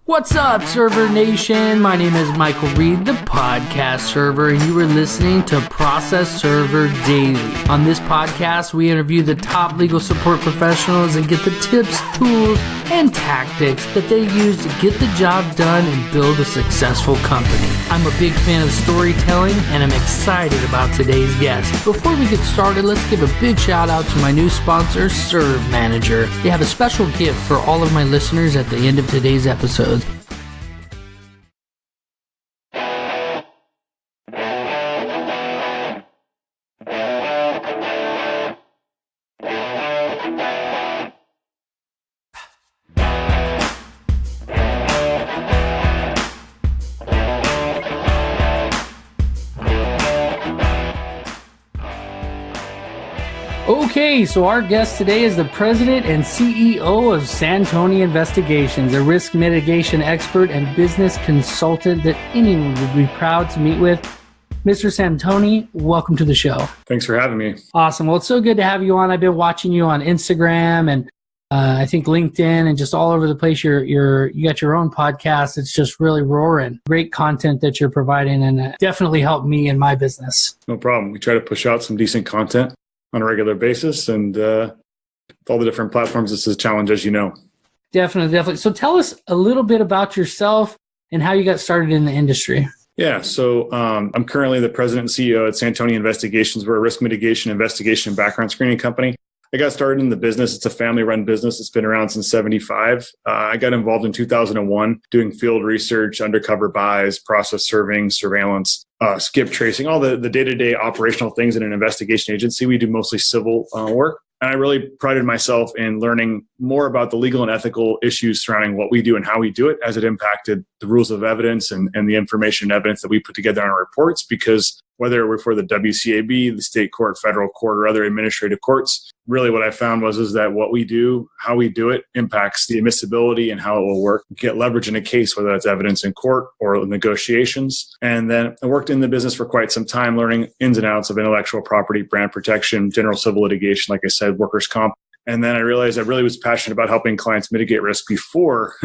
What's up, Server Nation? My name is Michael Reed, the podcast server, and you are listening to Process Server Daily. On this podcast, we interview the top legal support professionals and get the tips, tools, and tactics that they use to get the job done and build a successful company. I'm a big fan of storytelling, and I'm excited about today's guest. Before we get started, let's give a big shout out to my new sponsor, Serve Manager. They have a special gift for all of my listeners at the end of today's episode. Okay, so our guest today is the president and CEO of Santoni Investigations, a risk mitigation expert and business consultant that anyone would be proud to meet with. Mr. Santoni, welcome to the show. Thanks for having me. Awesome. Well, it's so good to have you on. I've been watching you on Instagram and I think LinkedIn and just all over the place. You got your own podcast. It's just really roaring. Great content that you're providing, and definitely helped me in my business. No problem. We try to push out some decent content on a regular basis, and all the different platforms, this is a challenge, as you know. Definitely. So tell us a little bit about yourself and how you got started in the industry. Yeah, so I'm currently the president and CEO at Santoni Investigations. We're a risk mitigation, investigation, and background screening company. I got started in the business. It's a family-run business. It's been around since 1975. I got involved in 2001 doing field research, undercover buys, process serving, surveillance, skip tracing, all the day-to-day operational things in an investigation agency. We do mostly civil work. And I really prided myself in learning more about the legal and ethical issues surrounding what we do and how we do it as it impacted the rules of evidence and the information and evidence that we put together on our reports. Because whether we're for the WCAB, the state court, federal court, or other administrative courts, really what I found is that what we do, how we do it, impacts the admissibility and how it will work, get leverage in a case, whether that's evidence in court or negotiations. And then I worked in the business for quite some time, learning ins and outs of intellectual property, brand protection, general civil litigation, like I said, workers' comp. And then I realized I really was passionate about helping clients mitigate risk before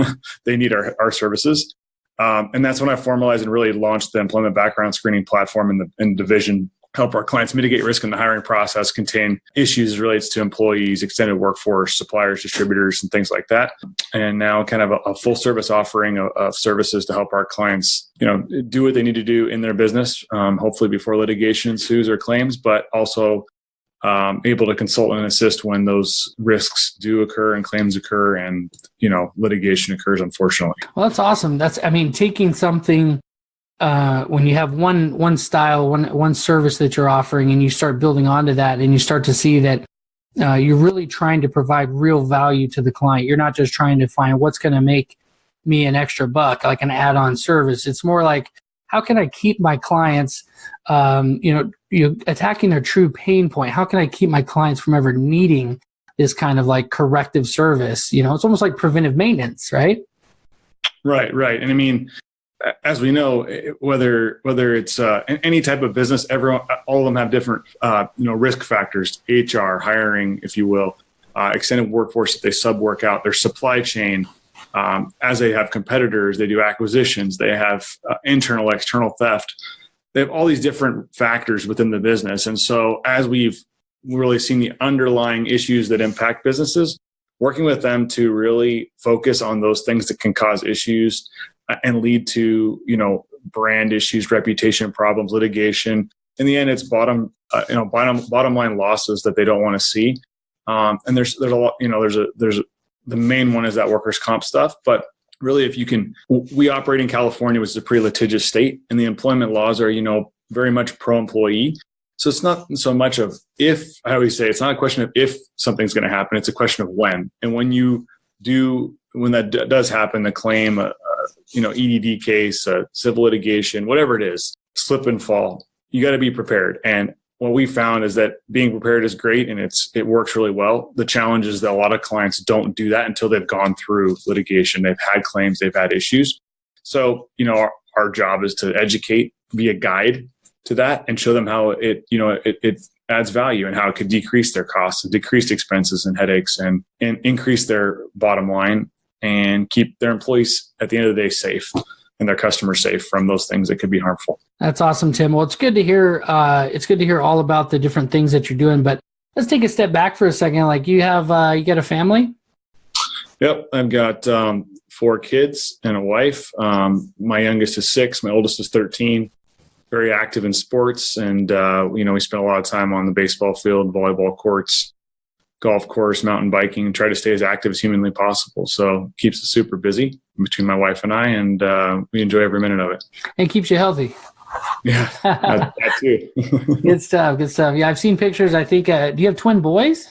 they need our services. And that's when I formalized and really launched the employment background screening platform in the division, help our clients mitigate risk in the hiring process, contain issues relates to employees, extended workforce, suppliers, distributors, and things like that. And now kind of a full service offering of services to help our clients, do what they need to do in their business, hopefully before litigation ensues or claims, but also able to consult and assist when those risks do occur and claims occur and, litigation occurs, unfortunately. Well, that's awesome. Taking something when you have one style, one service that you're offering, and you start building onto that, and you start to see that you're really trying to provide real value to the client. You're not just trying to find what's going to make me an extra buck, like an add-on service. It's more like, how can I keep my clients, attacking their true pain point? How can I keep my clients from ever needing this kind of like corrective service? It's almost like preventive maintenance, right? Right. And as we know, whether it's any type of business, all of them have different, risk factors, HR, hiring, if you will, extended workforce if they sub-work out, their supply chain. As they have competitors, they do acquisitions, they have internal, external theft. They have all these different factors within the business. And so as we've really seen the underlying issues that impact businesses, working with them to really focus on those things that can cause issues and lead to, brand issues, reputation problems, litigation. In the end, it's bottom line losses that they don't want to see. And there's a lot, the main one is that workers' comp stuff. But really, we operate in California, which is a pretty litigious state, and the employment laws are, very much pro-employee. So it's not so much of if, I always say, it's not a question of if something's going to happen, it's a question of when. And when that does happen, the claim, EDD case, civil litigation, whatever it is, slip and fall, you got to be prepared. And what we found is that being prepared is great and it works really well. The challenge is that a lot of clients don't do that until they've gone through litigation. They've had claims, they've had issues. So, our job is to educate, be a guide to that and show them how it adds value and how it could decrease their costs and decrease expenses and headaches and increase their bottom line and keep their employees at the end of the day safe and their customers safe from those things that could be harmful. That's awesome, Tim. Well, it's good to hear. It's good to hear all about the different things that you're doing. But let's take a step back for a second. Like you got a family? Yep, I've got 4 kids and a wife. My youngest is 6. My oldest is 13. Very active in sports, and we spend a lot of time on the baseball field, volleyball courts, golf course, mountain biking, and try to stay as active as humanly possible. So keeps us super busy between my wife and I, and we enjoy every minute of it. And keeps you healthy. Yeah, that too. Good stuff. Yeah, I've seen pictures. I think, do you have twin boys?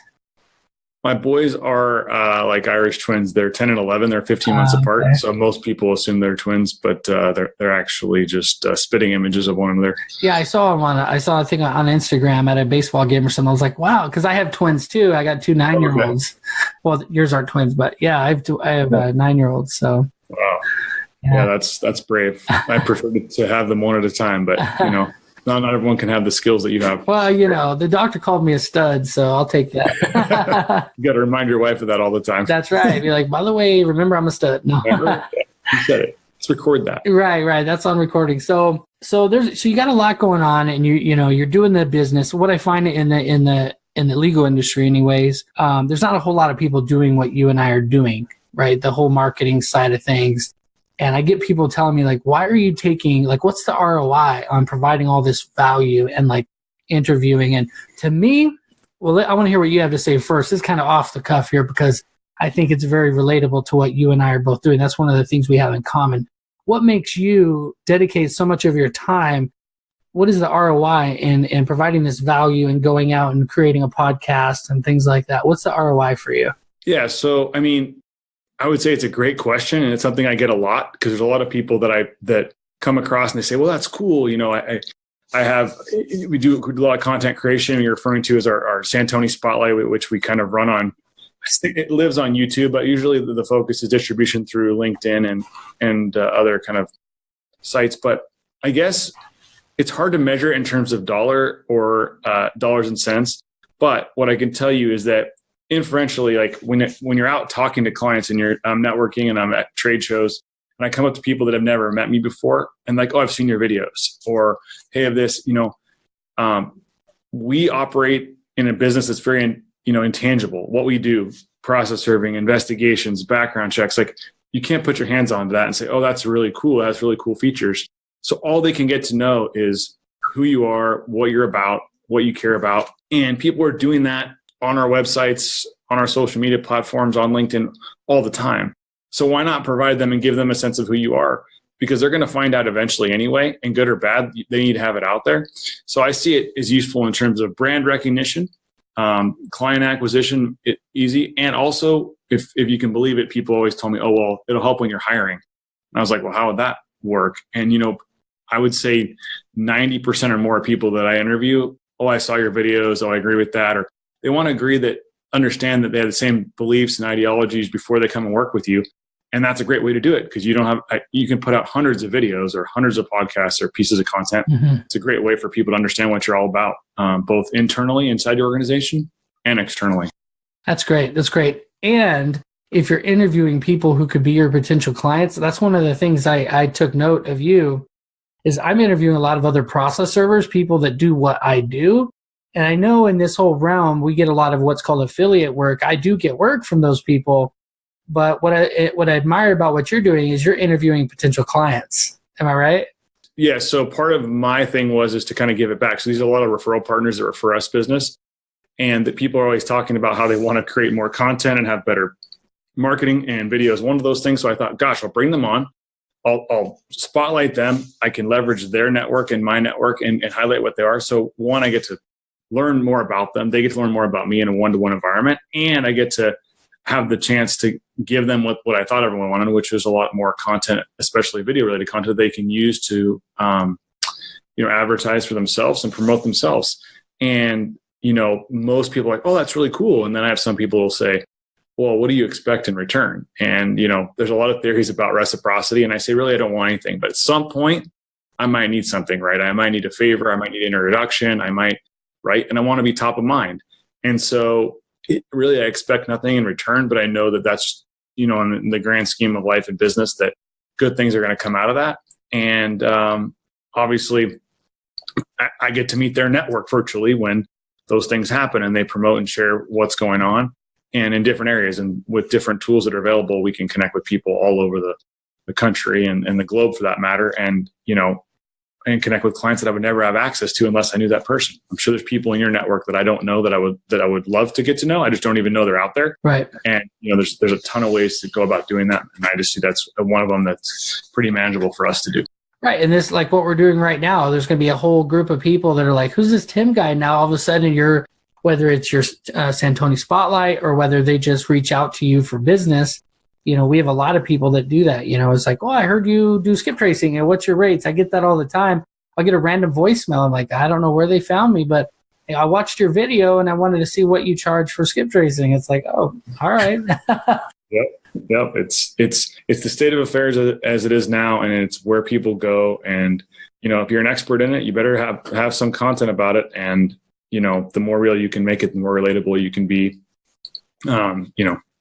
My boys are like Irish twins. They're 10 and 11. They're 15 months apart. Okay. So most people assume they're twins, but they're actually just spitting images of one another. Yeah, I saw them I think on Instagram at a baseball game or something. I was like, wow, because I have twins too. I got 2 9-year-olds. Okay. Well, yours aren't twins, but yeah, I have 9-year-olds. So. Wow. Yeah, that's brave. I prefer to have them one at a time, but not everyone can have the skills that you have. Well, the doctor called me a stud, so I'll take that. You got to remind your wife of that all the time. That's right. Be like, by the way, remember I'm a stud. No. You said it. Let's record that. Right. That's on recording. So you got a lot going on, and you're doing the business. What I find in the legal industry, anyways, there's not a whole lot of people doing what you and I are doing. Right, the whole marketing side of things. And I get people telling me, like, why are you taking, like, what's the ROI on providing all this value and, like, interviewing? And to me, well, I want to hear what you have to say first. It's kind of off the cuff here because I think it's very relatable to what you and I are both doing. That's one of the things we have in common. What makes you dedicate so much of your time? What is the ROI in providing this value and going out and creating a podcast and things like that? What's the ROI for you? Yeah, so, I would say it's a great question, and it's something I get a lot because there's a lot of people that come across and they say, well, that's cool. We do a lot of content creation. You're referring to as our Santoni Spotlight, which we kind of run on. It lives on YouTube, but usually the focus is distribution through LinkedIn and other kind of sites. But I guess it's hard to measure in terms of dollars and cents. But what I can tell you is that inferentially, like when you're out talking to clients and I'm networking and I'm at trade shows and I come up to people that have never met me before and like, oh, I've seen your videos, or hey, of this, we operate in a business that's very, intangible. What we do, process serving, investigations, background checks, like you can't put your hands onto that and say, oh, that's really cool. That's really cool features. So all they can get to know is who you are, what you're about, what you care about. And people are doing that on our websites, on our social media platforms, on LinkedIn all the time. So why not provide them and give them a sense of who you are? Because they're going to find out eventually anyway, and good or bad, they need to have it out there. So I see it as useful in terms of brand recognition, client acquisition, easy. And also, if you can believe it, people always tell me, oh, well, it'll help when you're hiring. And I was like, well, how would that work? And, I would say 90% or more people that I interview, oh, I saw your videos. Oh, I agree with that. Or they want to understand that they have the same beliefs and ideologies before they come and work with you. And that's a great way to do it because you can put out hundreds of videos or hundreds of podcasts or pieces of content. Mm-hmm. It's a great way for people to understand what you're all about, both internally inside your organization and externally. That's great. And if you're interviewing people who could be your potential clients, that's one of the things I took note of you is I'm interviewing a lot of other process servers, people that do what I do. And I know in this whole realm, we get a lot of what's called affiliate work. I do get work from those people. But what I admire about what you're doing is you're interviewing potential clients. Am I right? Yeah. So part of my thing is to kind of give it back. So these are a lot of referral partners that refer us business. And that people are always talking about how they want to create more content and have better marketing, and video is one of those things. So I thought, gosh, I'll bring them on. I'll spotlight them. I can leverage their network and my network and highlight what they are. So one, I get to learn more about them. They get to learn more about me in a one-to-one environment. And I get to have the chance to give them what I thought everyone wanted, which is a lot more content, especially video-related content they can use to, advertise for themselves and promote themselves. And, most people are like, oh, that's really cool. And then I have some people who will say, well, what do you expect in return? And, there's a lot of theories about reciprocity. And I say, really, I don't want anything. But at some point, I might need something, right? I might need a favor. I might need an introduction. Right? And I want to be top of mind. And so I expect nothing in return, but I know that that's in the grand scheme of life and business, that good things are going to come out of that. And obviously, I get to meet their network virtually when those things happen, and they promote and share what's going on, and in different areas. And with different tools that are available, we can connect with people all over the country and the globe for that matter. And, and connect with clients that I would never have access to unless I knew that person. I'm sure there's people in your network that I don't know that I would love to get to know. I just don't even know they're out there. Right. And there's a ton of ways to go about doing that. And I just see that's one of them that's pretty manageable for us to do. Right. And this, like what we're doing right now, there's going to be a whole group of people that are like, who's this Tim guy? Now, all of a sudden whether it's your Santoni spotlight or whether they just reach out to you for business, we have a lot of people that do that. It's like, oh, I heard you do skip tracing and what's your rates? I get that all the time. I'll get a random voicemail. I'm like, I don't know where they found me, but I watched your video and I wanted to see what you charge for skip tracing. It's like, oh, all right. Yep. It's the state of affairs as it is now, and it's where people go. And, if you're an expert in it, you better have some content about it. And, the more real you can make it, the more relatable you can be.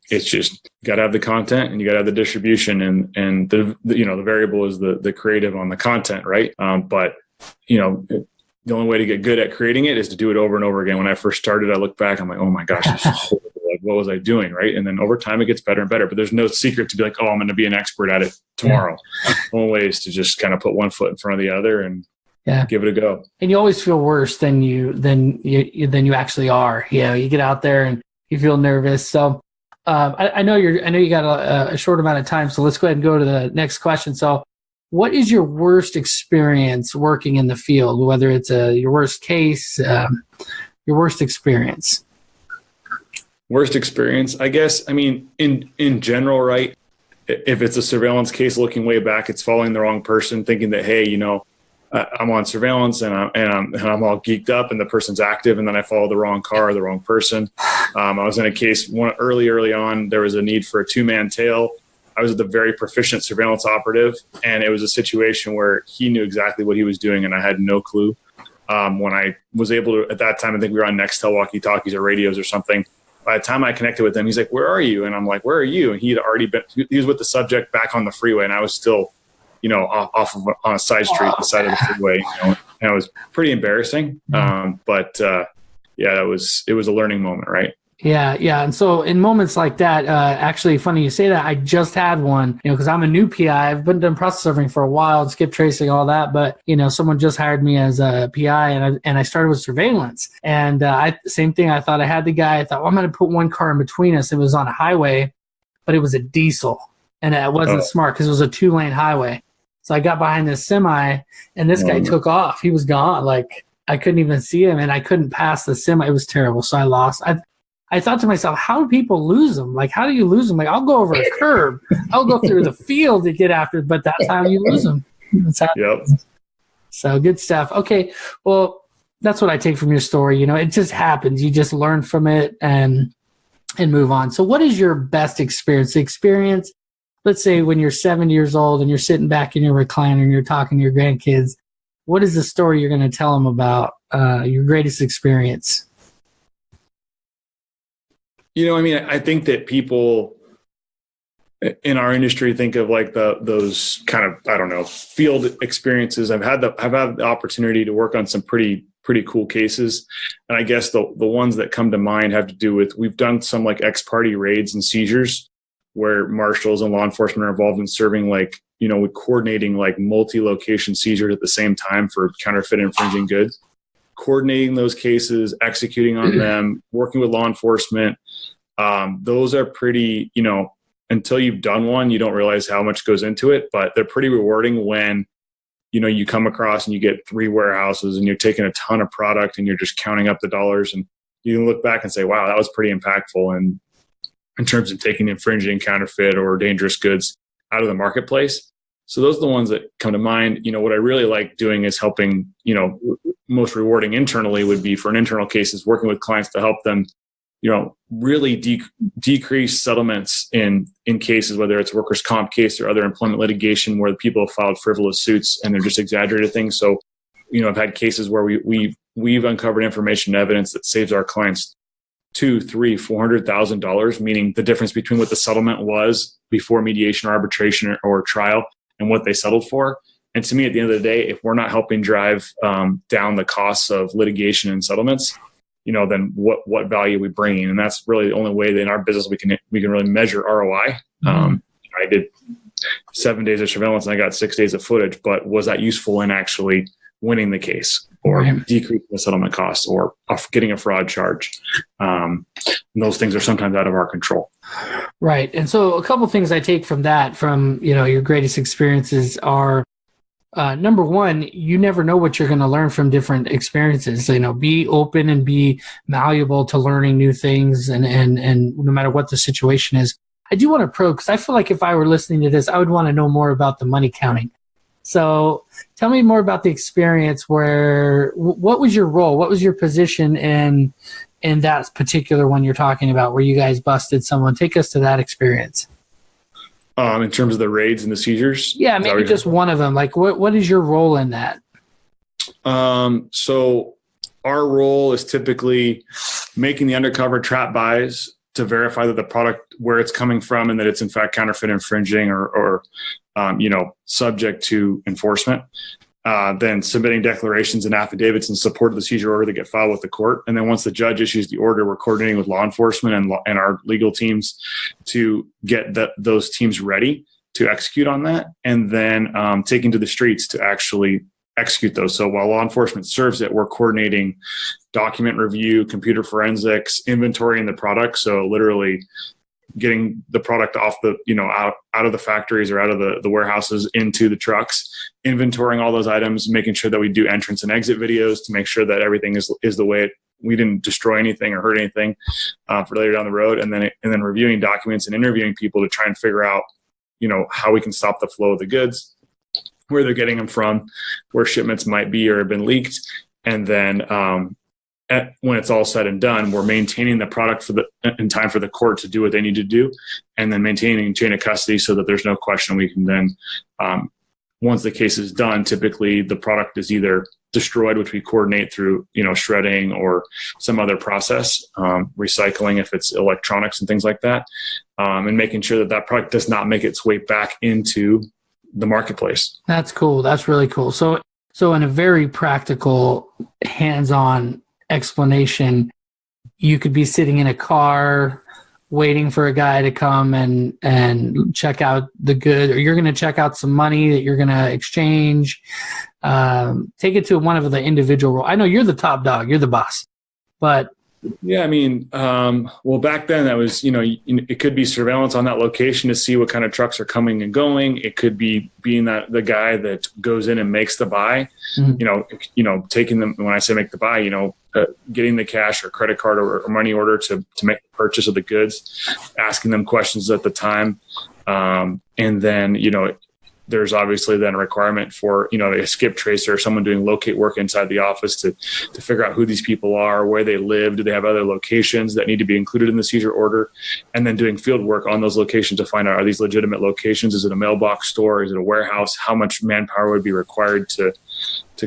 It's just, you got to have the content and you got to have the distribution, and the variable is the creative on the content. Right. But the only way to get good at creating it is to do it over and over again. When I first started, I look back, I'm like, oh my gosh, this is horrible. Like, what was I doing? Right. And then over time it gets better and better, but there's no secret to be like, oh, I'm going to be an expert at it tomorrow. The only way is to just kind of put one foot in front of the other and give it a go. And you always feel worse than you actually are. You get out there and you feel nervous. So I know you got a short amount of time, so let's go ahead and go to the next question. So what is your worst experience working in the field, whether it's your worst case, your worst experience? Worst experience, I guess. I mean, in general, right? If it's a surveillance case looking way back, it's following the wrong person, thinking that, hey, I'm on surveillance and I'm all geeked up and the person's active, and then I follow the wrong car or the wrong person. I was in a case early on. There was a need for a 2-man tail. I was the very proficient surveillance operative, and it was a situation where he knew exactly what he was doing and I had no clue. When I was able to, at that time, I think we were on Nextel walkie-talkies or radios or something. By the time I connected with him, he's like, "Where are you?" And I'm like, "Where are you?" And he was with the subject back on the freeway, and I was still, off of on a side street, the side of the freeway, and it was pretty embarrassing. But it was a learning moment, right? Yeah. And so in moments like that, actually funny you say that, I just had one, because I'm a new PI. I've been doing process serving for a while and skip tracing, all that. But, someone just hired me as a PI and I started with surveillance. And same thing. I thought I had the guy. I thought, well, I'm going to put one car in between us. It was on a highway, but it was a diesel. And it wasn't smart because it was a 2-lane highway. So I got behind this semi and this guy took off. He was gone. Like I couldn't even see him and I couldn't pass the semi. It was terrible. So I lost. I thought to myself, how do people lose them? Like, how do you lose them? Like, I'll go over a curb. I'll go through the field to get after it, but that's how you lose them. That's how So good stuff. Okay. Well, that's what I take from your story. It just happens. You just learn from it and move on. So what is your best experience? The experience, let's say when you're 7 years old and you're sitting back in your recliner and you're talking to your grandkids, what is the story you're going to tell them about your greatest experience? I think that people in our industry think of like those kind of, I don't know, field experiences. I've had the opportunity to work on some pretty cool cases. And I guess the ones that come to mind have to do with, we've done some like ex-parte raids and seizures where marshals and law enforcement are involved in serving with coordinating like multi-location seizures at the same time for counterfeit infringing goods. Coordinating those cases, executing on them, working with law enforcement. Those are pretty, until you've done one, you don't realize how much goes into it, but they're pretty rewarding when, you come across and you get 3 warehouses and you're taking a ton of product and you're just counting up the dollars, and you can look back and say, wow, that was pretty impactful. And in terms of taking infringing, counterfeit or dangerous goods out of the marketplace. So those are the ones that come to mind. What I really like doing is helping, most rewarding internally would be for an internal case is working with clients to help them, really decrease settlements in cases, whether it's workers' comp case or other employment litigation where the people have filed frivolous suits and they're just exaggerated things. So, I've had cases where we've uncovered information and evidence that saves our clients $200,000, $300,000, $400,000, meaning the difference between what the settlement was before mediation or arbitration or trial and what they settled for. And to me, at the end of the day, if we're not helping drive down the costs of litigation and settlements, then what value are we bringing? And that's really the only way that in our business we can really measure ROI. I did 7 days of surveillance and I got 6 days of footage, but was that useful in actually winning the case or decreasing the settlement costs or getting a fraud charge? And those things are sometimes out of our control. Right. And so a couple of things I take from that, from your greatest experiences are, number one, you never know what you're going to learn from different experiences. Be open and be malleable to learning new things, and no matter what the situation is. I do want to probe, because I feel like if I were listening to this, I would want to know more about the money counting. So tell me more about the experience where, what was your role? What was your position in that particular one you're talking about where you guys busted someone? Take us to that experience. In terms of the raids and the seizures? Yeah, maybe just one of them. Like, what is your role in that? So our role is typically making the undercover trap buys to verify that the product, where it's coming from, and that it's in fact counterfeit, infringing, or subject to enforcement. Then submitting declarations and affidavits in support of the seizure order that get filed with the court. And then once the judge issues the order, we're coordinating with law enforcement and our legal teams to get those teams ready to execute on that, and then taking to the streets to actually execute those. So while law enforcement serves it, we're coordinating document review, computer forensics, inventory in the product. So literally getting the product off the, out of the factories or out of the warehouses into the trucks, inventorying all those items, making sure that we do entrance and exit videos to make sure that everything is the way we didn't destroy anything or hurt anything for later down the road. And then reviewing documents and interviewing people to try and figure out, how we can stop the flow of the goods, where they're getting them from, where shipments might be or have been leaked. And then when it's all said and done, we're maintaining the product in time for the court to do what they need to do, and then maintaining chain of custody so that there's no question. We can then, once the case is done, typically the product is either destroyed, which we coordinate through, shredding or some other process, recycling if it's electronics and things like that, and making sure that product does not make its way back into the marketplace. That's cool. That's really cool. So in a very practical, hands-on explanation, you could be sitting in a car waiting for a guy to come and check out the good, or you're going to check out some money that you're going to exchange. Take it to one of the individual roles. I know you're the top dog, you're the boss, but yeah, I mean, well, back then that was, it could be surveillance on that location to see what kind of trucks are coming and going. It could be being that the guy that goes in and makes the buy, taking them, when I say make the buy, getting the cash or credit card or money order to make the purchase of the goods, asking them questions at the time. And then, there's obviously then a requirement for, a skip tracer or someone doing locate work inside the office to figure out who these people are, where they live, do they have other locations that need to be included in the seizure order, and then doing field work on those locations to find out, are these legitimate locations? Is it a mailbox store? Is it a warehouse? How much manpower would be required to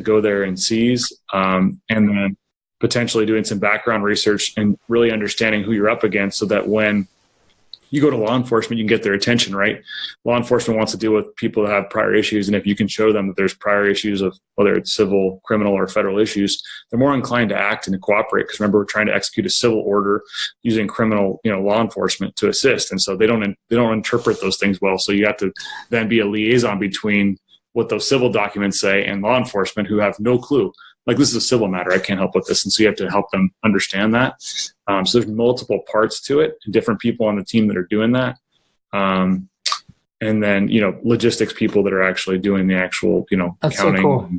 go there and seize? And then potentially doing some background research and really understanding who you're up against so that when you go to law enforcement, you can get their attention, right? Law enforcement wants to deal with people that have prior issues. And if you can show them that there's prior issues of whether it's civil, criminal, or federal issues, they're more inclined to act and to cooperate. Because remember, we're trying to execute a civil order using criminal, law enforcement to assist. And so they don't interpret those things well. So you have to then be a liaison between what those civil documents say and law enforcement, who have no clue. Like, this is a civil matter, I can't help with this. And so you have to help them understand that. So there's multiple parts to it, and different people on the team that are doing that. And then, logistics people that are actually doing the actual, That's counting. So cool.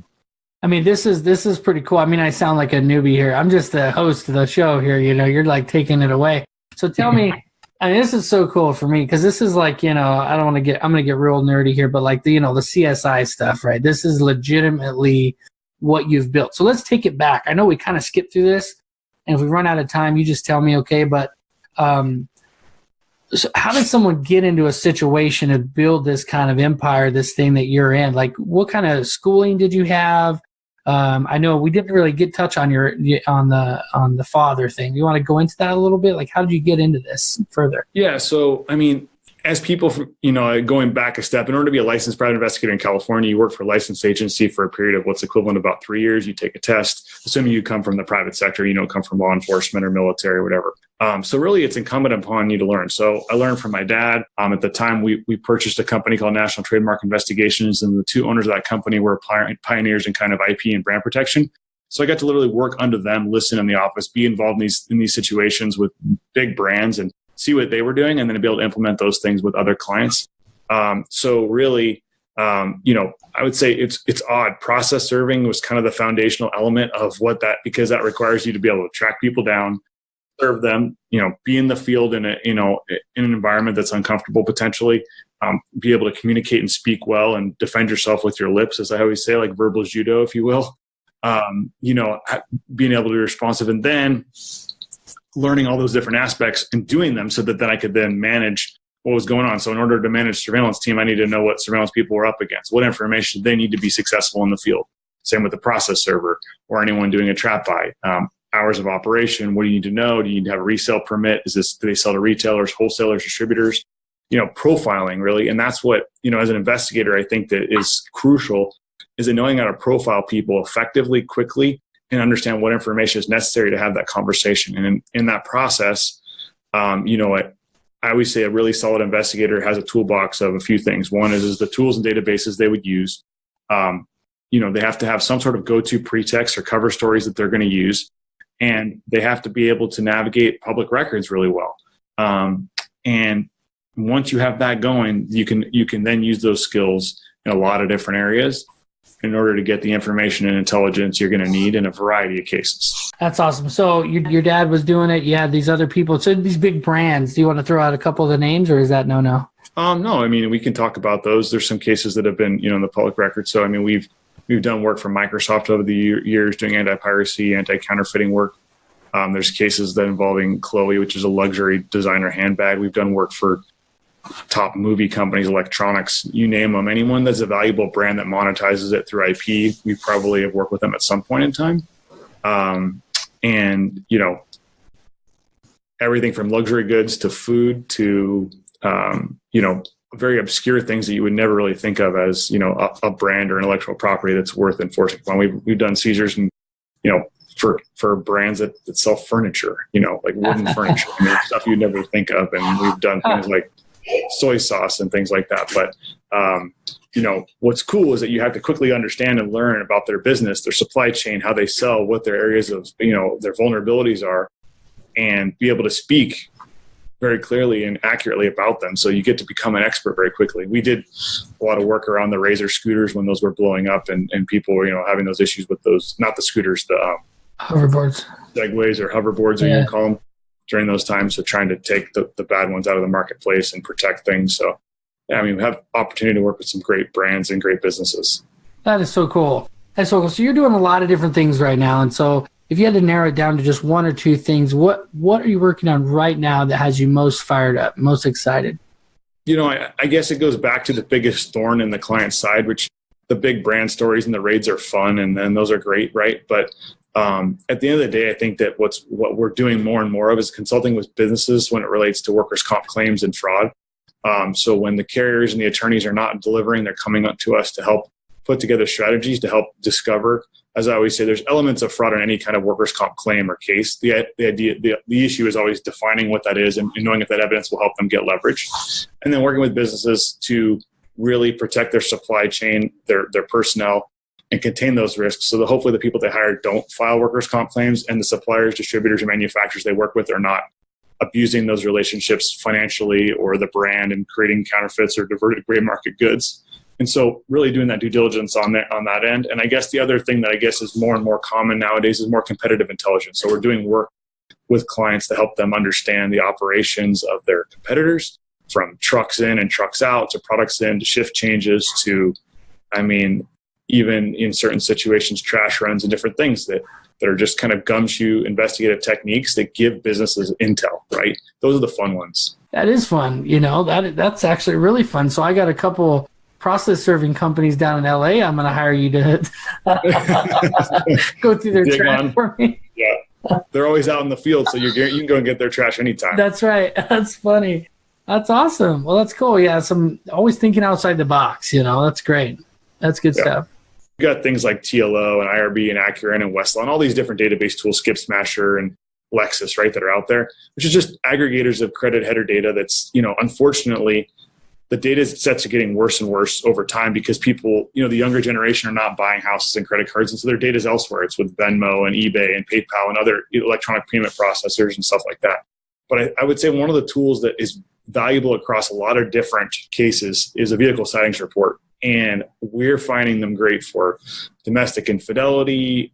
I mean, this is pretty cool. I mean, I sound like a newbie here. I'm just the host of the show here. You're like taking it away. So tell me, I mean, this is so cool for me, because this is like, I'm going to get real nerdy here, but like the CSI stuff, right? This is legitimately what you've built. So let's take it back. I know we kind of skipped through this, and if we run out of time, you just tell me, okay? But so how did someone get into a situation to build this kind of empire, this thing that you're in? Like, what kind of schooling did you have? I know we didn't really touch on on the father thing. You want to go into that a little bit? Like, how did you get into this further? Yeah. So, I mean, as people, going back a step, in order to be a licensed private investigator in California, you work for a licensed agency for a period of what's equivalent to about 3 years. You take a test, assuming you come from the private sector, come from law enforcement or military or whatever. So really, it's incumbent upon you to learn. So I learned from my dad. At the time, we purchased a company called National Trademark Investigations, and the two owners of that company were pioneers in kind of IP and brand protection. So I got to literally work under them, listen in the office, be involved in these situations with big brands, and see what they were doing, and then to be able to implement those things with other clients. So really, I would say it's odd. Process serving was kind of the foundational element of because that requires you to be able to track people down, serve them, be in the field in in an environment that's uncomfortable potentially, be able to communicate and speak well and defend yourself with your lips, as I always say, like verbal judo, if you will. Being able to be responsive, and then learning all those different aspects and doing them so that then I could then manage what was going on. So in order to manage surveillance team, I needed to know what surveillance people were up against, what information they need to be successful in the field. Same with the process server or anyone doing a trap buy. Hours of operation, what do you need to know? Do you need to have a resale permit? Do they sell to retailers, wholesalers, distributors? Profiling really. And that's what, as an investigator, I think that is crucial, is in knowing how to profile people effectively, quickly, and understand what information is necessary to have that conversation. And in that process, I always say a really solid investigator has a toolbox of a few things. One is the tools and databases they would use. They have to have some sort of go-to pretext or cover stories that they're going to use. And they have to be able to navigate public records really well. And once you have that going, you can then use those skills in a lot of different areas in order to get the information and intelligence you're going to need in a variety of cases. That's awesome. So your dad was doing it. You had these other people. So these big brands, do you want to throw out a couple of the names, or is that no? No, I mean, we can talk about those. There's some cases that have been, in the public record. So, I mean, we've done work for Microsoft over the years doing anti-piracy, anti-counterfeiting work. There's cases that involving Chloe, which is a luxury designer handbag. We've done work for top movie companies, electronics, you name them. Anyone that's a valuable brand that monetizes it through IP, we probably have worked with them at some point in time. And, everything from luxury goods to food to, very obscure things that you would never really think of as, a brand or intellectual property that's worth enforcing. We've done seizures and, for brands that sell furniture, like wooden furniture, stuff you'd never think of. And we've done things like soy sauce and things like that. But, what's cool is that you have to quickly understand and learn about their business, their supply chain, how they sell, what their areas of, their vulnerabilities are, and be able to speak very clearly and accurately about them. So you get to become an expert very quickly. We did a lot of work around the Razor scooters when those were blowing up and people were, having those issues with those, not the scooters, the hoverboards, segways or hoverboards, or you call them, during those times. So trying to take the bad ones out of the marketplace and protect things. So, we have opportunity to work with some great brands and great businesses. That is so cool. That's so cool. So you're doing a lot of different things right now. And so if you had to narrow it down to just one or two things, what are you working on right now that has you most fired up, most excited? I guess it goes back to the biggest thorn in the client side, which the big brand stories and the raids are fun and those are great, right? But at the end of the day, I think that what we're doing more and more of is consulting with businesses when it relates to workers' comp claims and fraud. So when the carriers and the attorneys are not delivering, they're coming up to us to help put together strategies to help discover. As I always say, there's elements of fraud in any kind of workers' comp claim or case. The issue is always defining what that is and knowing if that evidence will help them get leverage. And then working with businesses to really protect their supply chain, their personnel, and contain those risks so that hopefully the people they hire don't file workers' comp claims, and the suppliers, distributors, and manufacturers they work with are not abusing those relationships financially or the brand and creating counterfeits or diverted gray market goods. And so really doing that due diligence on that end. And I guess the other thing that I guess is more and more common nowadays is more competitive intelligence. So we're doing work with clients to help them understand the operations of their competitors, from trucks in and trucks out to products in to shift changes to, even in certain situations, trash runs and different things that are just kind of gumshoe investigative techniques that give businesses intel, right? Those are the fun ones. That is fun. That's actually really fun. So I got a couple process serving companies down in LA, I'm going to hire you to go through their trash for me. Yeah. They're always out in the field, so you can go and get their trash anytime. That's right. That's funny. That's awesome. Well, that's cool. Yeah, always thinking outside the box, That's great. That's good stuff. You got things like TLO and IRB and Accurate and Westlaw and all these different database tools, Skip Smasher and Lexis, right, that are out there, which is just aggregators of credit header data that's, unfortunately, the data sets are getting worse and worse over time because people, the younger generation are not buying houses and credit cards. And so their data is elsewhere. It's with Venmo and eBay and PayPal and other electronic payment processors and stuff like that. But I would say one of the tools that is valuable across a lot of different cases is a vehicle sightings report. And we're finding them great for domestic infidelity,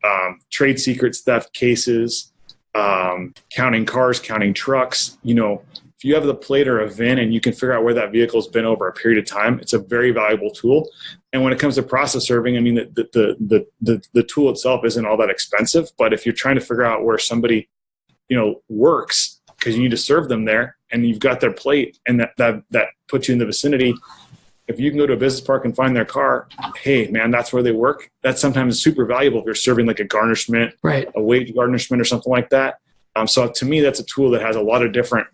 trade secrets theft cases, counting cars, counting trucks. If you have the plate or a VIN and you can figure out where that vehicle's been over a period of time, it's a very valuable tool. And when it comes to process serving, I mean, the tool itself isn't all that expensive. But if you're trying to figure out where somebody, works because you need to serve them there and you've got their plate and that puts you in the vicinity, if you can go to a business park and find their car, hey, man, that's where they work. That's sometimes super valuable if you're serving like a garnishment, right, a wage garnishment or something like that. So to me, that's a tool that has a lot of different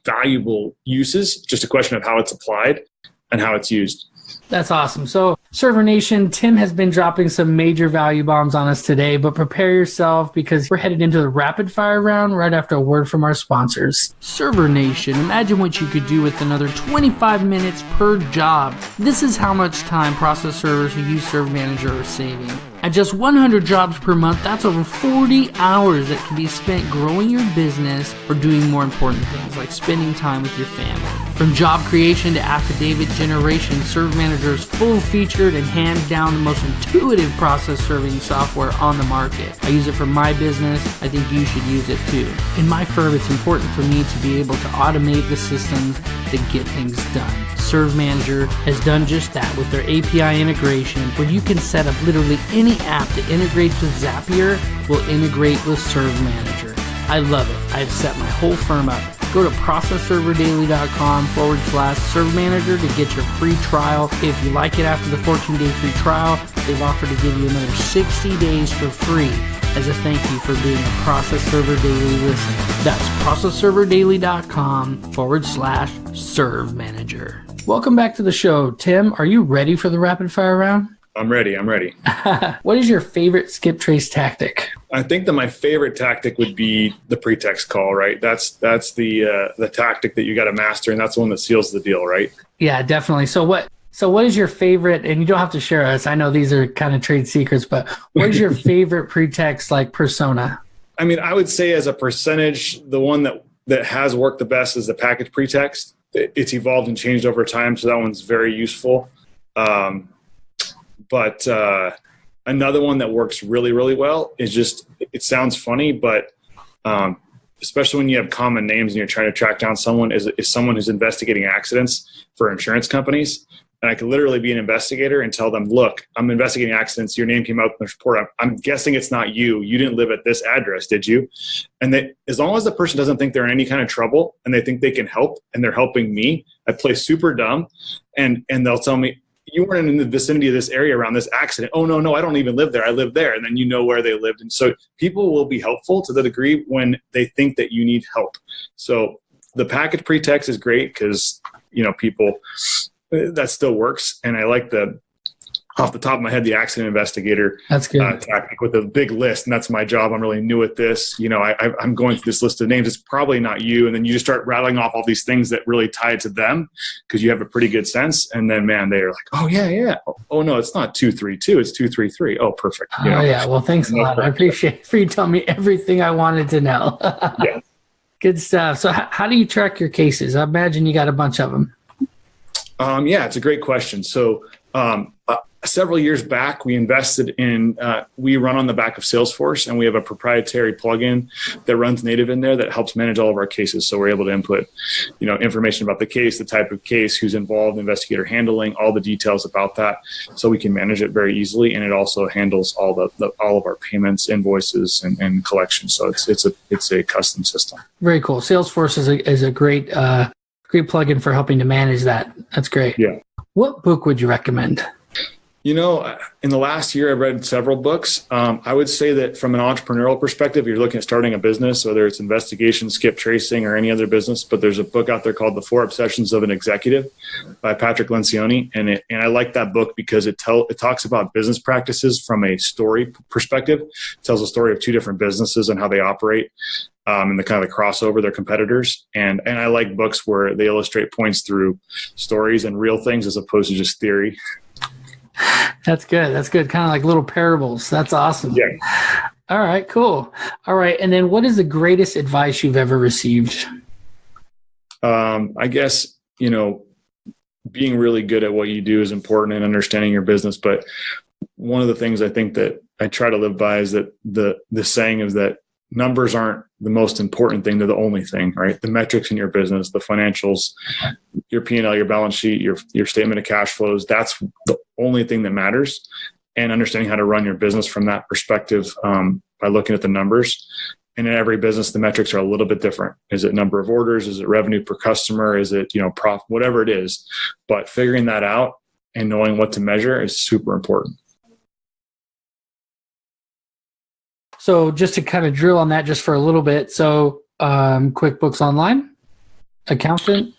valuable uses, just a question of how it's applied and how it's used. That's awesome. So Server Nation, Tim has been dropping some major value bombs on us today, but prepare yourself because we're headed into the rapid fire round right after a word from our sponsors. Server Nation, imagine what you could do with another 25 minutes per job. This is how much time process servers who use Serve Manager are saving. At just 100 jobs per month, that's over 40 hours that can be spent growing your business or doing more important things like spending time with your family. From job creation to affidavit generation, Serve Manager is full-featured and hands down the most intuitive process serving software on the market. I use it for my business. I think you should use it too. In my firm, it's important for me to be able to automate the systems that get things done. Serve Manager has done just that with their API integration, where you can set up literally any app that integrates with Zapier will integrate with Serve Manager. I love it. I've set my whole firm up. Go to processserverdaily.com/Serve Manager to get your free trial. If you like it after the 14-day free trial, they've offered to give you another 60 days for free as a thank you for being a Process Server Daily listener. That's processserverdaily.com/Serve Manager. Welcome back to the show. Tim, are you ready for the rapid fire round? I'm ready. What is your favorite skip trace tactic? I think that my favorite tactic would be the pretext call, right? That's the tactic that you got to master, and that's the one that seals the deal, right? Yeah, definitely. So what is your favorite, and you don't have to share us, I know these are kind of trade secrets, but what is your favorite pretext like persona? I mean, I would say as a percentage, the one that has worked the best is the package pretext. It's evolved and changed over time, so that one's very useful. But another one that works really, really well is just, it sounds funny, but especially when you have common names and you're trying to track down someone, is someone who's investigating accidents for insurance companies. And I could literally be an investigator and tell them, look, I'm investigating accidents. Your name came out in the report. I'm guessing it's not you. You didn't live at this address, did you? And as long as the person doesn't think they're in any kind of trouble and they think they can help and they're helping me, I play super dumb. And they'll tell me, you weren't in the vicinity of this area around this accident. Oh, no, I don't even live there. I live there. And then you know where they lived. And so people will be helpful to the degree when they think that you need help. So the package pretext is great because, people, that still works. And I like off the top of my head, the accident investigator tactic with a big list. And that's my job. I'm really new at this. I'm going through this list of names. It's probably not you. And then you just start rattling off all these things that really tie to them because you have a pretty good sense. And then, man, they're like, oh, yeah. Oh, no, it's not 232. It's 233. Oh, perfect. Oh, yeah. Well, thanks a lot. I appreciate it for you telling me everything I wanted to know. Yeah. Good stuff. So how do you track your cases? I imagine you got a bunch of them. Yeah, it's a great question. So several years back, we invested in, we run on the back of Salesforce, and we have a proprietary plugin that runs native in there that helps manage all of our cases. So we're able to input, information about the case, the type of case, who's involved, investigator handling, all the details about that. So we can manage it very easily. And it also handles all of our payments, invoices, and collections. So it's a custom system. Very cool. Salesforce is a great plugin for helping to manage that. That's great. Yeah. What book would you recommend? In the last year, I've read several books. I would say that from an entrepreneurial perspective, you're looking at starting a business, whether it's investigation, skip tracing, or any other business. But there's a book out there called The 4 Obsessions of an Executive by Patrick Lencioni. And I like that book because it talks about business practices from a story perspective. It tells a story of 2 different businesses and how they operate. And the kind of the crossover, their competitors. And I like books where they illustrate points through stories and real things as opposed to just theory. That's good. Kind of like little parables. That's awesome. Yeah. All right, cool. All right. And then what is the greatest advice you've ever received? I guess, being really good at what you do is important and understanding your business. But one of the things I think that I try to live by is that the saying is that numbers aren't the most important thing. They're the only thing, right? The metrics in your business, the financials, your P&L, your balance sheet, your statement of cash flows, that's the only thing that matters. And understanding how to run your business from that perspective by looking at the numbers. And in every business, the metrics are a little bit different. Is it number of orders? Is it revenue per customer? Is it, profit? Whatever it is. But figuring that out and knowing what to measure is super important. So just to kind of drill on that just for a little bit. So QuickBooks Online, accountant,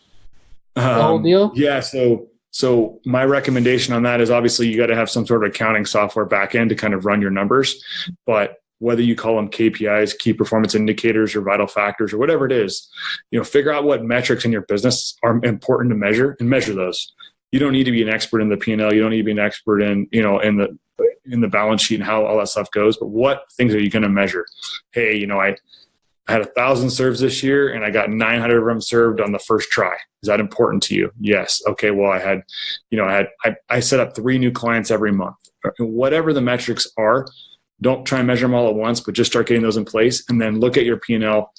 the whole deal? Yeah. So my recommendation on that is obviously you got to have some sort of accounting software backend to kind of run your numbers. But whether you call them KPIs, key performance indicators, or vital factors, or whatever it is, figure out what metrics in your business are important to measure and measure those. You don't need to be an expert in the P&L. You don't need to be an expert in the balance sheet and how all that stuff goes. But what things are you going to measure? Hey, I had 1,000 serves this year and I got 900 of them served on the first try. Is that important to you? Yes. Okay. Well, I set up 3 new clients every month. Whatever the metrics are, don't try and measure them all at once, but just start getting those in place and then look at your P&L.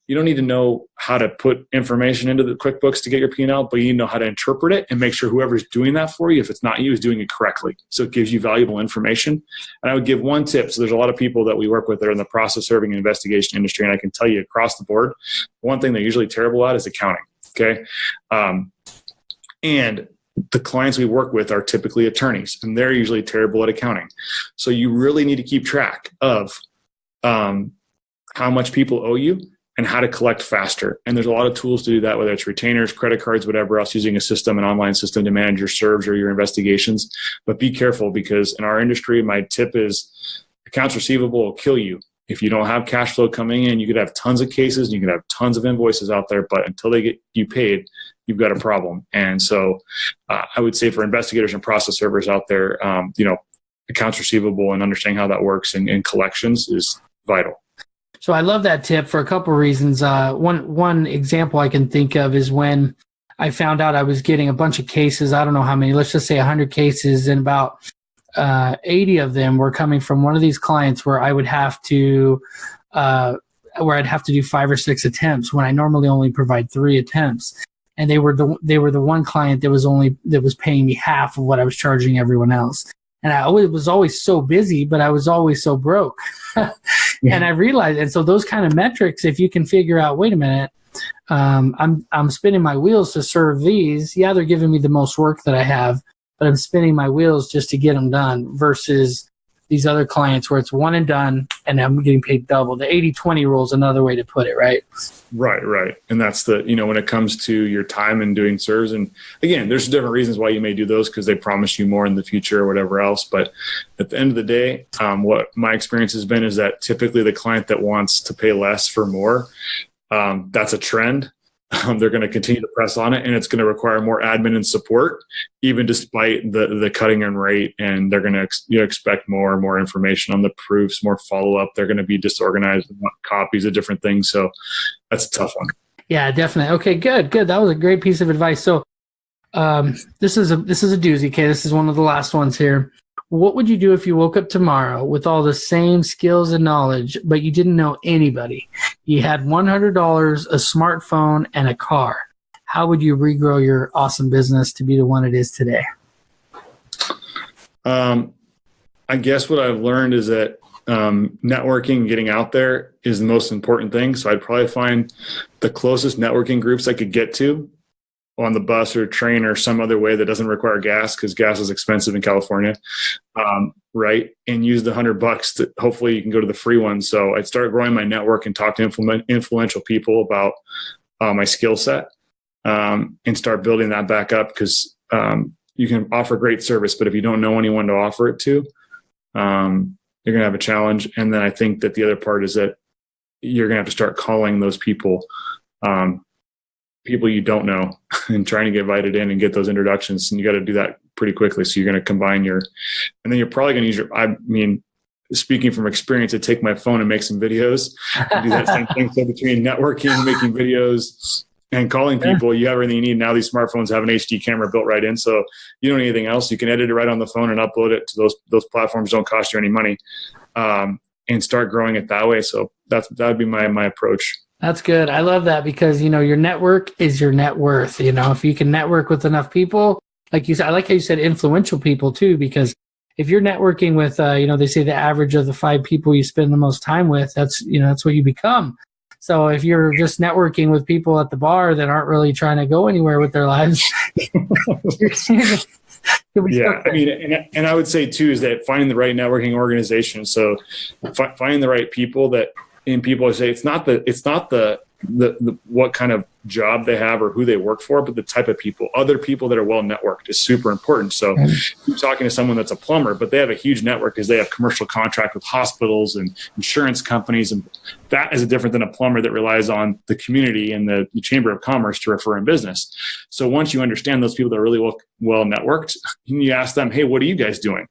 You don't need to know how to put information into the QuickBooks to get your P&L, but you know how to interpret it and make sure whoever's doing that for you, if it's not you, is doing it correctly. So it gives you valuable information. And I would give one tip. So there's a lot of people that we work with that are in the process serving and investigation industry. And I can tell you across the board, one thing they're usually terrible at is accounting. Okay. And the clients we work with are typically attorneys, and they're usually terrible at accounting. So you really need to keep track of how much people owe you and how to collect faster. And there's a lot of tools to do that, whether it's retainers, credit cards, whatever else, using a system, an online system to manage your serves or your investigations. But be careful, because in our industry, my tip is accounts receivable will kill you. If you don't have cash flow coming in, you could have tons of cases and you could have tons of invoices out there, but until they get you paid, you've got a problem. And so I would say for investigators and process servers out there, accounts receivable and understanding how that works and collections is vital. So I love that tip for a couple of reasons. One example I can think of is when I found out I was getting a bunch of cases. I don't know how many, let's just say 100 cases, and about 80 of them were coming from one of these clients where I would have to, where I'd have to do 5 or 6 attempts when I normally only provide 3 attempts. And they were the one client that was paying me half of what I was charging everyone else. And I was always so busy, but I was always so broke. Yeah. And I realized, and so those kind of metrics, if you can figure out, wait a minute, I'm spinning my wheels to serve these. Yeah, they're giving me the most work that I have, but I'm spinning my wheels just to get them done versus these other clients where it's one and done and I'm getting paid double. The 80-20 rule is another way to put it, right? Right. And that's when it comes to your time and doing serves. And again, there's different reasons why you may do those, because they promise you more in the future or whatever else. But at the end of the day, what my experience has been is that typically the client that wants to pay less for more, that's a trend. They're going to continue to press on it, and it's going to require more admin and support, even despite the cutting in rate. And they're going to expect more and more information on the proofs, more follow-up. They're going to be disorganized, want copies of different things. So that's a tough one. Yeah, definitely. Okay, good. That was a great piece of advice. So this is a doozy. Okay, this is one of the last ones here. What would you do if you woke up tomorrow with all the same skills and knowledge, but you didn't know anybody? You had $100, a smartphone, and a car. How would you regrow your awesome business to be the one it is today? I guess what I've learned is that networking, getting out there is the most important thing. So I'd probably find the closest networking groups I could get to on the bus or train or some other way that doesn't require gas, because gas is expensive in California, right? And use the $100 to hopefully you can go to the free one. So I'd start growing my network and talk to influential people about my skill set, and start building that back up, because you can offer great service, but if you don't know anyone to offer it to, you're going to have a challenge. And then I think that the other part is that you're going to have to start calling those people, people you don't know, and trying to get invited in and get those introductions. And you got to do that pretty quickly. So you're going to combine and then you're probably going to use speaking from experience, I take my phone and make some videos, do that same thing. So between networking, making videos, and calling people, you have everything you need. Now these smartphones have an HD camera built right in, so you don't need anything else. You can edit it right on the phone and upload it to those platforms. Don't cost you any money, and start growing it that way. So that would be my approach. That's good. I love that, because your network is your net worth. If you can network with enough people, like you said, I like how you said influential people too, because if you're networking with, they say the average of the 5 people you spend the most time with, that's what you become. So if you're just networking with people at the bar that aren't really trying to go anywhere with their lives, yeah, and I would say too is that finding the right networking organization. So finding the right people people say it's not the what kind of job they have or who they work for, but the type of people. Other people that are well networked is super important. So you're talking to someone that's a plumber, but they have a huge network because they have commercial contract with hospitals and insurance companies, and that is different than a plumber that relies on the community and the Chamber of Commerce to refer in business. So once you understand those people that are really well networked, you ask them, hey, what are you guys doing?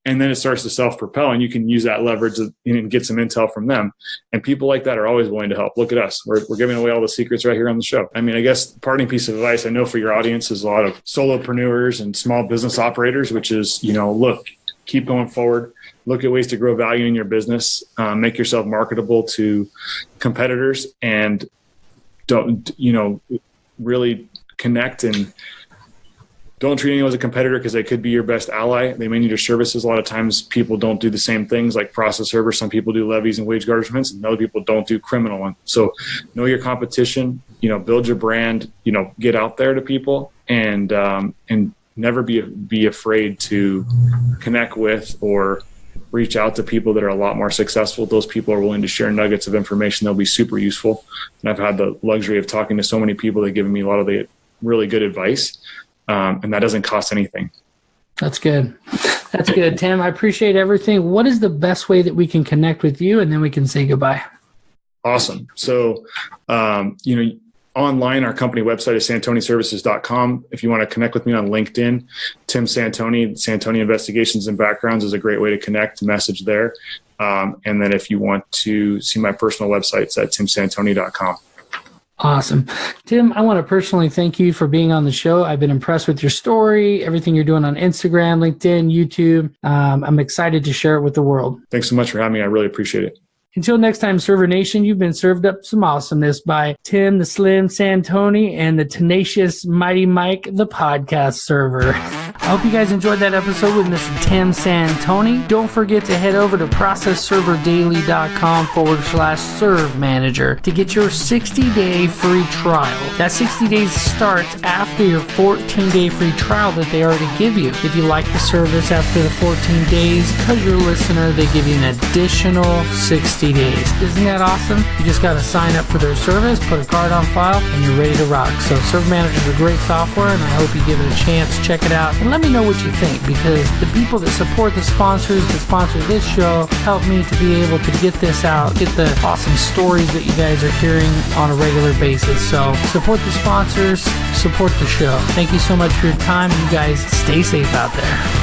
And then it starts to self-propel, and you can use that leverage and get some intel from them. And people like that are always willing to help. Look at us. We're giving away all the secrets right here on the show. I guess parting piece of advice I know for your audience is a lot of solopreneurs and small business operators, which is, look, keep going forward. Look at ways to grow value in your business. Make yourself marketable to competitors, and don't, really connect, and don't treat anyone as a competitor, because they could be your best ally. They may need your services. A lot of times people don't do the same things, like process servers. Some people do levies and wage garnishments, and other people don't do criminal ones. So know your competition, build your brand, get out there to people, and never be afraid to connect with or reach out to people that are a lot more successful. Those people are willing to share nuggets of information that'll be super useful. And I've had the luxury of talking to so many people that have given me a lot of the really good advice. And that doesn't cost anything. That's good. That's good, Tim. I appreciate everything. What is the best way that we can connect with you, and then we can say goodbye? Awesome. So, online, our company website is santoniservices.com. If you want to connect with me on LinkedIn, Tim Santoni, Santoni Investigations and Backgrounds is a great way to connect, message there. And then if you want to see my personal website, it's at timsantoni.com. Awesome. Tim, I want to personally thank you for being on the show. I've been impressed with your story, everything you're doing on Instagram, LinkedIn, YouTube. I'm excited to share it with the world. Thanks so much for having me. I really appreciate it. Until next time, Server Nation, you've been served up some awesomeness by Tim the Slim Santoni and the tenacious Mighty Mike, the podcast server. I hope you guys enjoyed that episode with Mr. Tim Santoni. Don't forget to head over to processserverdaily.com/serve manager to get your 60-day free trial. That 60 days starts after your 14-day free trial that they already give you. If you like the service after the 14 days, because you're a listener, they give you an additional 60 days. Isn't that awesome? You just got to sign up for their service, put a card on file, and you're ready to rock. So Serve Manager is a great software, and I hope you give it a chance. Check it out, and let me know what you think, because the people that support the sponsors that sponsor this show help me to be able to get this out, get the awesome stories that you guys are hearing on a regular basis. So support the sponsors, support the show. Thank you so much for your time. You guys stay safe out there.